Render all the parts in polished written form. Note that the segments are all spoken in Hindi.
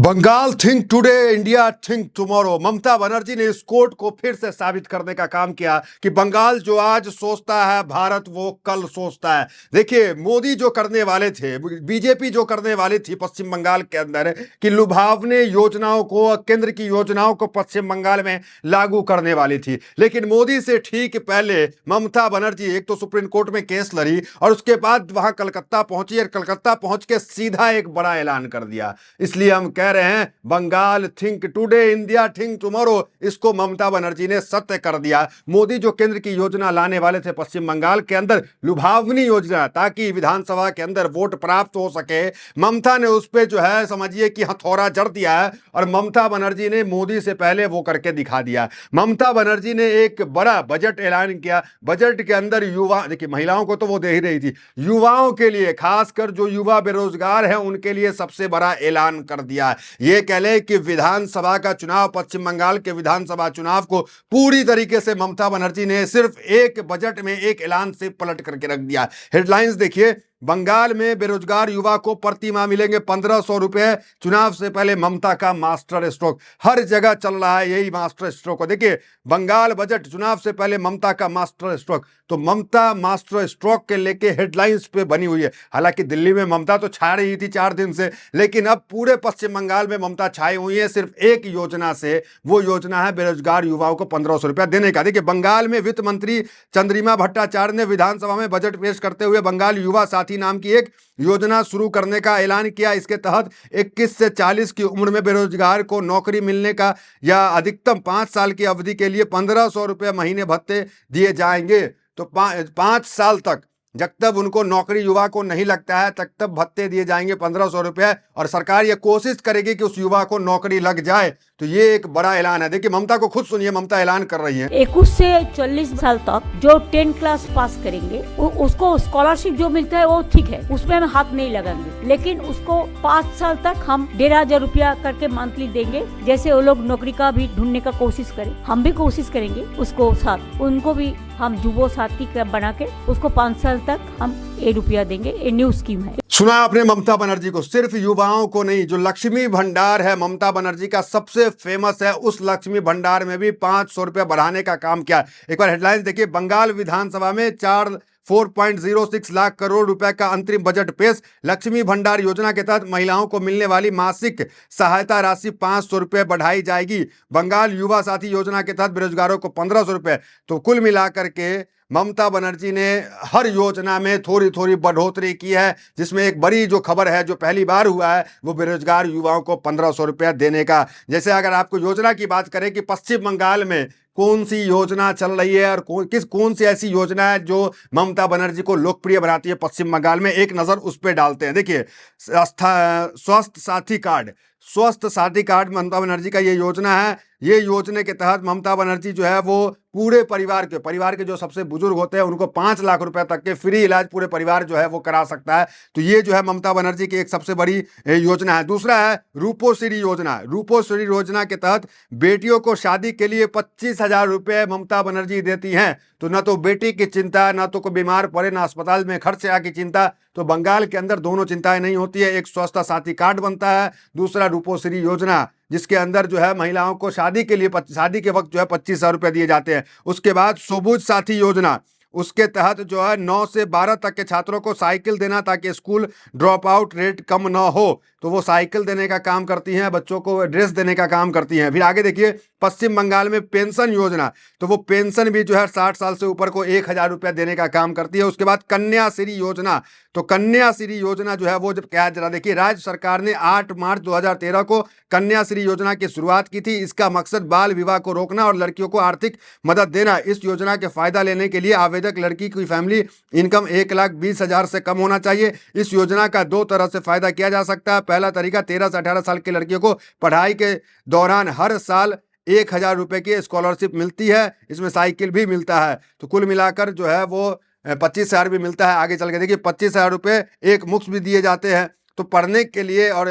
Bengal think today, India think tomorrow. Mamata Banerjee ने इस कोट को फिर से साबित करने का काम किया कि बंगाल जो आज सोचता है, भारत वो कल सोचता है। देखिए, मोदी जो करने वाले थे, बीजेपी जो करने वाली थी पश्चिम बंगाल के अंदर कि लुभावने योजनाओं को, केंद्र की योजनाओं को पश्चिम बंगाल में लागू करने वाली थी, लेकिन मोदी से ठीक पहले ममता बनर्जी एक तो सुप्रीम कोर्ट में केस लड़ी और उसके बाद वहां कलकत्ता पहुंची और कलकत्ता पहुंच के सीधा एक बड़ा ऐलान कर दिया। इसलिए हम कह रहे हैं, Bengal think today, India think tomorrow. इसको ममता बनर्जी ने सत्य कर दिया। मोदी जो केंद्र की योजना लाने वाले थे पश्चिम बंगाल के अंदर, लुभावनी योजना, ताकि विधानसभा के अंदर वोट प्राप्त हो सके, ममता ने उस पे जो है समझिए कि हथौड़ा जड़ दिया है और ममता बनर्जी ने मोदी से पहले वो करके दिखा दिया। ममता बनर्जी ने एक बड़ा बजट ऐलान किया। बजट के अंदर युवा, देखिए महिलाओं को तो वो दे ही रही थी, युवाओं के लिए, खासकर जो युवा बेरोजगार हैं उनके लिए सबसे बड़ा ऐलान कर दिया। ये कह ले कि विधानसभा का चुनाव, पश्चिम बंगाल के विधानसभा चुनाव को पूरी तरीके से ममता बनर्जी ने सिर्फ एक बजट में एक ऐलान से पलट करके रख दिया। हेडलाइंस देखिए, बंगाल में बेरोजगार युवा को प्रति माह मिलेंगे 1500 रुपए। चुनाव से पहले ममता का मास्टर स्ट्रोक, हर जगह चल रहा है यही मास्टर स्ट्रोक। देखिए, बंगाल बजट, चुनाव से पहले ममता का मास्टर स्ट्रोक। तो ममता मास्टर स्ट्रोक के लेके हेडलाइंस पे बनी हुई है। हालांकि दिल्ली में ममता तो छा रही थी 4 दिन से, लेकिन अब पूरे पश्चिम बंगाल में ममता छाई हुई है सिर्फ एक योजना से। वो योजना है बेरोजगार युवाओं को 1500 रुपया देने का। देखिए, बंगाल में वित्त मंत्री चंद्रिमा भट्टाचार्य ने विधानसभा में बजट पेश करते हुए बंगाल युवा साथी नाम की एक योजना शुरू करने का ऐलान किया। इसके तहत 21 से 40 की उम्र में बेरोजगार को नौकरी मिलने का या अधिकतम 5 साल की अवधि के लिए 1500 रुपये महीने भत्ते दिए जाएंगे। तो 5 साल तक, जब तक उनको नौकरी युवा को नहीं लगता है, तब तक भत्ते दिए जाएंगे 1500 रुपये, और सरकार ये कोशिश करेगी कि उस युवा को नौकरी लग जाए। तो ये एक बड़ा ऐलान है। देखिए, ममता को खुद सुनिए, ममता ऐलान कर रही है। 21 से 40 साल तक जो 10 क्लास पास करेंगे उसको स्कॉलरशिप जो मिलता है वो ठीक है, उसमें हम हाथ नहीं लगाएंगे, लेकिन उसको 5 साल तक हम 15,000 रुपया करके मंथली देंगे। जैसे वो लोग नौकरी का भी ढूंढने का कोशिश करें, हम भी कोशिश करेंगे उसको साथ, उनको भी हम जुबो साथी बना के उसको 5 साल तक हम 1 रुपया देंगे। ये न्यू स्कीम है। सुना आपने ममता बनर्जी को, सिर्फ युवाओं को नहीं, जो लक्ष्मी भंडार है ममता बनर्जी का सबसे फेमस है, उस लक्ष्मी भंडार में भी 500 रुपया बढ़ाने का काम किया। एक बार हेडलाइंस देखिए, बंगाल विधानसभा में 4.06 लाख करोड़ रुपए का अंतरिम बजट पेश। लक्ष्मी भंडार योजना के तहत महिलाओं को मिलने वाली मासिक सहायता राशि 500 रुपये बढ़ाई जाएगी। बंगाल युवा साथी योजना के तहत बेरोजगारों को 1500 रुपये। तो कुल मिलाकर के ममता बनर्जी ने हर योजना में थोड़ी थोड़ी बढ़ोतरी की है, जिसमें एक बड़ी जो खबर है, जो पहली बार हुआ है, वो बेरोजगार युवाओं को 1500 रुपया देने का। जैसे अगर आपको योजना की बात करें कि पश्चिम बंगाल में कौन सी योजना चल रही है और कौन सी ऐसी योजना है जो ममता बनर्जी को लोकप्रिय बनाती है पश्चिम बंगाल में, एक नज़र उस पर डालते हैं। देखिए, स्वास्थ्य साथी कार्ड, स्वास्थ्य साथी कार्ड ममता बनर्जी का ये योजना है। ये योजना के तहत ममता बनर्जी जो है वो पूरे परिवार के जो सबसे बुजुर्ग होते हैं उनको 5 लाख रुपए तक के फ्री इलाज पूरे परिवार जो है वो करा सकता है। तो ये जो है ममता बनर्जी की एक सबसे बड़ी योजना है। दूसरा है रूपोश्री योजना। रूपोश्री योजना के तहत बेटियों को शादी के लिए 25,000 रुपये ममता बनर्जी देती हैं। तो न तो बेटी की चिंता, न तो कोई बीमार पड़े, न अस्पताल में खर्च की चिंता। तो बंगाल के अंदर दोनों चिंताएं नहीं होती है। एक स्वास्थ्य साथी कार्ड बनता है, दूसरा रूपोश्री योजना, जिसके अंदर जो है महिलाओं को शादी के वक्त जो है 25,000 रुपये दिए जाते हैं। उसके बाद सबुज साथी योजना, उसके तहत जो है 9 से 12 तक के छात्रों को साइकिल देना ताकि स्कूल ड्रॉप आउट रेट कम ना हो। तो वो साइकिल देने का काम करती हैं, बच्चों को ड्रेस देने का काम करती हैं। फिर आगे देखिए, पश्चिम बंगाल में पेंशन योजना, तो वो पेंशन भी जो है 60 साल से ऊपर को 1,000 रुपया देने का काम करती है। उसके बाद कन्याश्री योजना, तो कन्याश्री योजना जो है वो जब क्या, जरा देखिए, राज्य सरकार ने 8 मार्च 2013 को कन्याश्री योजना की शुरुआत की थी। इसका मकसद बाल विवाह को रोकना और लड़कियों को आर्थिक मदद देना। इस योजना के फायदा लेने के लिए आवेदक लड़की की फैमिली इनकम 1,20,000 से कम होना चाहिए। इस योजना का 2 तरह से फायदा किया जा सकता है। पहला तरीका, 13 से 18 साल की लड़कियों को पढ़ाई के दौरान हर साल 1,000 रुपये की स्कॉलरशिप मिलती है, इसमें साइकिल भी मिलता है। तो कुल मिलाकर जो है वो 25,000 भी मिलता है। आगे चल के देखिए, 25,000 रुपये एक मुफ्त भी दिए जाते हैं। तो पढ़ने के लिए, और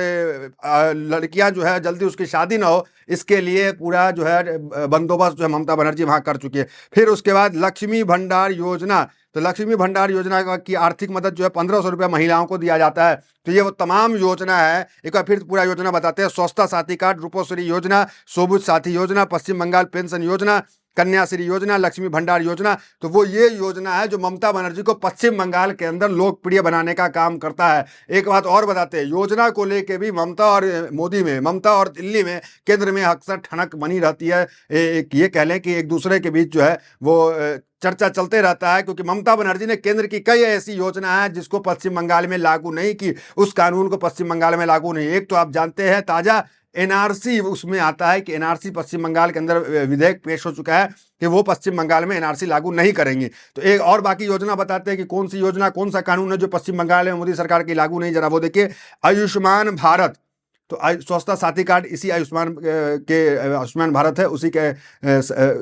लड़कियां जो है जल्दी उसकी शादी ना हो, इसके लिए पूरा जो है बंदोबस्त जो है ममता बनर्जी वहाँ कर चुकी है। फिर उसके बाद लक्ष्मी भंडार योजना, तो लक्ष्मी भंडार योजना की आर्थिक मदद जो है 1500 रुपया महिलाओं को दिया जाता है। तो ये वो तमाम योजना है। एक बार फिर पूरा योजना बताते हैं। स्वच्छता साथी कार्ड, रूपोश्री योजना, सोबुज साथी योजना, पश्चिम बंगाल पेंशन योजना, कन्याश्री योजना, लक्ष्मी भंडार योजना। तो वो ये योजना है जो ममता बनर्जी को पश्चिम बंगाल के अंदर लोकप्रिय बनाने का काम करता है। एक बात और बताते हैं, योजना को लेके भी ममता और मोदी में, ममता और दिल्ली में, केंद्र में अक्सर ठनक बनी रहती है। ये कह लें कि एक दूसरे के बीच जो है वो चर्चा चलते रहता है, क्योंकि ममता बनर्जी ने केंद्र की कई ऐसी योजना है जिसको पश्चिम बंगाल में लागू नहीं की, उस कानून को पश्चिम बंगाल में लागू नहीं। एक तो आप जानते हैं ताजा एनआरसी उसमें आता है कि एनआरसी पश्चिम बंगाल के अंदर विधेयक पेश हो चुका है कि वो पश्चिम बंगाल में एनआरसी लागू नहीं करेंगे। तो एक और बाकी योजना बताते हैं कि कौन सी योजना, कौन सा कानून है जो पश्चिम बंगाल में मोदी सरकार की लागू नहीं। जरा वो देखिए, आयुष्मान भारत। तो स्वच्छता साथी कार्ड इसी आयुष्मान भारत है, उसी के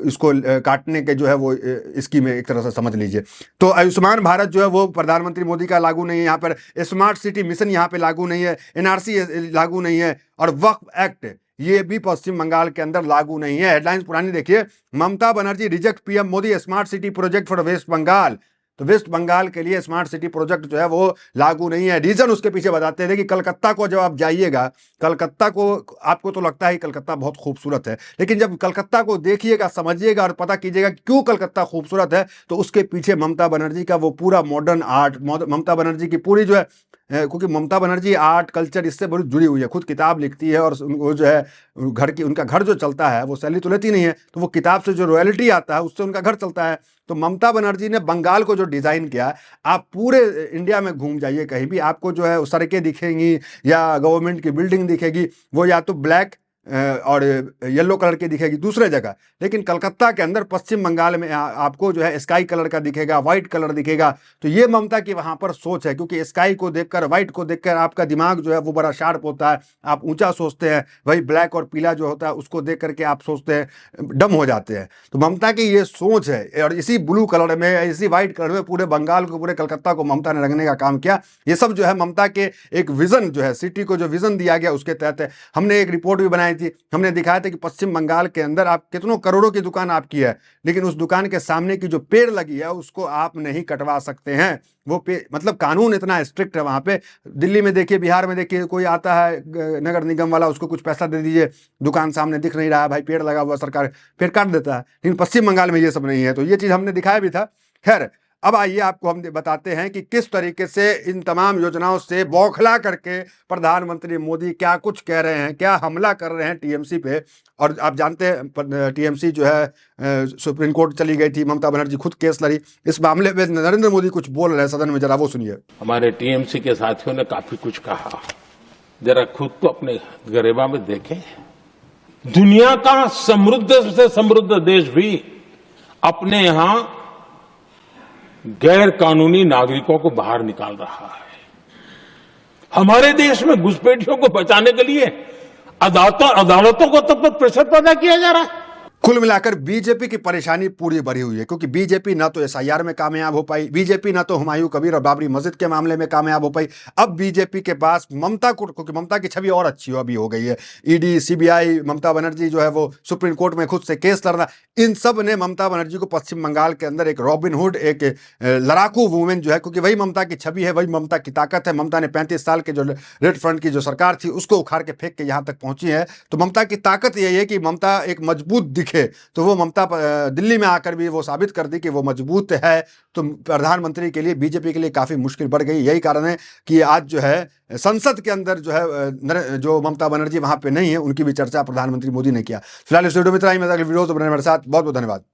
इसको काटने के जो है वो स्कीम है, एक तरह से समझ लीजिए। तो आयुष्मान भारत जो है वो प्रधानमंत्री मोदी का लागू नहीं है। यहाँ पर स्मार्ट सिटी मिशन यहाँ पे लागू नहीं है, एनआरसी लागू नहीं है, और वक्फ एक्ट ये भी पश्चिम बंगाल के अंदर लागू नहीं है। हेडलाइंस पुरानी देखिए, Mamata Banerjee reject PM Modi smart city project for west Bengal. तो वेस्ट बंगाल के लिए स्मार्ट सिटी प्रोजेक्ट जो है वो लागू नहीं है। रीजन उसके पीछे बताते थे कि कलकत्ता को जब आप जाइएगा, कलकत्ता को आपको तो लगता है कि कलकत्ता बहुत खूबसूरत है, लेकिन जब कलकत्ता को देखिएगा, समझिएगा और पता कीजिएगा क्यों कलकत्ता खूबसूरत है, तो उसके पीछे ममता बनर्जी का वो पूरा मॉडर्न आर्ट, ममता बनर्जी की पूरी जो है, क्योंकि ममता बनर्जी आर्ट कल्चर इससे बहुत जुड़ी हुई है, खुद किताब लिखती है, और वो जो है उनका घर जो चलता है वो सैलरी तो लेती नहीं है, तो वो किताब से जो रॉयल्टी आता है उससे उनका घर चलता है। तो ममता बनर्जी ने बंगाल को जो डिज़ाइन किया, आप पूरे इंडिया में घूम जाइए कहीं भी, आपको जो है सड़कें दिखेंगी या गवर्नमेंट की बिल्डिंग दिखेगी, वो या तो ब्लैक और येलो कलर की दिखेगी दूसरे जगह, लेकिन कलकत्ता के अंदर पश्चिम बंगाल में आपको जो है स्काई कलर का दिखेगा, वाइट कलर दिखेगा। तो ये ममता की वहाँ पर सोच है, क्योंकि स्काई को देखकर, वाइट को देखकर आपका दिमाग जो है वो बड़ा शार्प होता है, आप ऊंचा सोचते हैं। वही ब्लैक और पीला जो होता है उसको देख करके आप सोचते हैं, डम हो जाते हैं। तो ममता की ये सोच है, और इसी ब्लू कलर में, इसी वाइट कलर में पूरे बंगाल को, पूरे कलकत्ता को ममता ने रंगने का काम किया। ये सब जो है ममता के एक विजन जो है, सिटी को जो विजन दिया गया उसके तहत हमने एक रिपोर्ट भी बनाई थी। हमने दिखाया था कि पश्चिम बंगाल के अंदर आप कितनों करोड़ों की दुकान आपकी है, लेकिन उस दुकान के सामने की जो पेड़ लगी है उसको आप नहीं कटवा सकते हैं। वो मतलब कानून इतना स्ट्रिक्ट है वहाँ पे। दिल्ली में देखिए, बिहार में देखिए, कोई आता है नगर निगम वाला, उसको कुछ पैसा दे दीजिए, दुकान सामने दिख नहीं रहा है, भाई पेड़ लगा हुआ, सरकार पेड़ काट देता है। लेकिन पश्चिम बंगाल में ये सब नहीं है। तो ये चीज़ हमने दिखाया भी था। खैर, अब आइए आपको हम बताते हैं कि किस तरीके से इन तमाम योजनाओं से बौखला करके प्रधानमंत्री मोदी क्या कुछ कह रहे हैं, क्या हमला कर रहे हैं टीएमसी पे। और आप जानते हैं टीएमसी जो है सुप्रीम कोर्ट चली गई थी, ममता बनर्जी खुद केस लड़ी इस मामले में। नरेंद्र मोदी कुछ बोल रहे हैं सदन में, जरा वो सुनिए। हमारे टीएमसी के साथियों ने काफी कुछ कहा, जरा खुद को अपने गरेबा में देखें। दुनिया का समृद्ध से समृद्ध देश भी अपने यहां गैर कानूनी नागरिकों को बाहर निकाल रहा है। हमारे देश में घुसपैठियों को बचाने के लिए अदालतों को तब तक प्रेशर पैदा किया जा रहा है। कुल मिलाकर बीजेपी की परेशानी पूरी भरी हुई है, क्योंकि बीजेपी ना तो एसआईआर में कामयाब हो पाई, बीजेपी ना तो हुमायूं कबीर और बाबरी मस्जिद के मामले में कामयाब हो पाई। अब बीजेपी के पास ममता को, क्योंकि ममता की छवि और अच्छी अभी हो गई है, ईडी, सीबीआई, ममता बनर्जी जो है वो सुप्रीम कोर्ट में खुद से केस लड़ना, इन सब ने ममता बनर्जी को पश्चिम बंगाल के अंदर एक रॉबिन हुड, एक लड़ाकू वुमेन जो है, क्योंकि वही ममता की छवि है, वही ममता की ताकत है। ममता ने 35 साल के जो रेड फ्रंट की जो सरकार थी उसको उखाड़ के फेंक के यहाँ तक पहुंची है। तो ममता की ताकत यही है कि ममता एक मजबूत दिखे, तो वो ममता दिल्ली में आकर भी वो साबित कर दी कि वो मजबूत है। तो प्रधानमंत्री के लिए, बीजेपी के लिए काफ़ी मुश्किल बढ़ गई। यही कारण है कि आज जो है संसद के अंदर जो है जो ममता बनर्जी वहाँ पे नहीं है, उनकी भी चर्चा प्रधानमंत्री मोदी ने किया। फिलहाल इस वीडियो में इतना ही। वीडियो तो बनाने मेरे साथ बहुत बहुत धन्यवाद।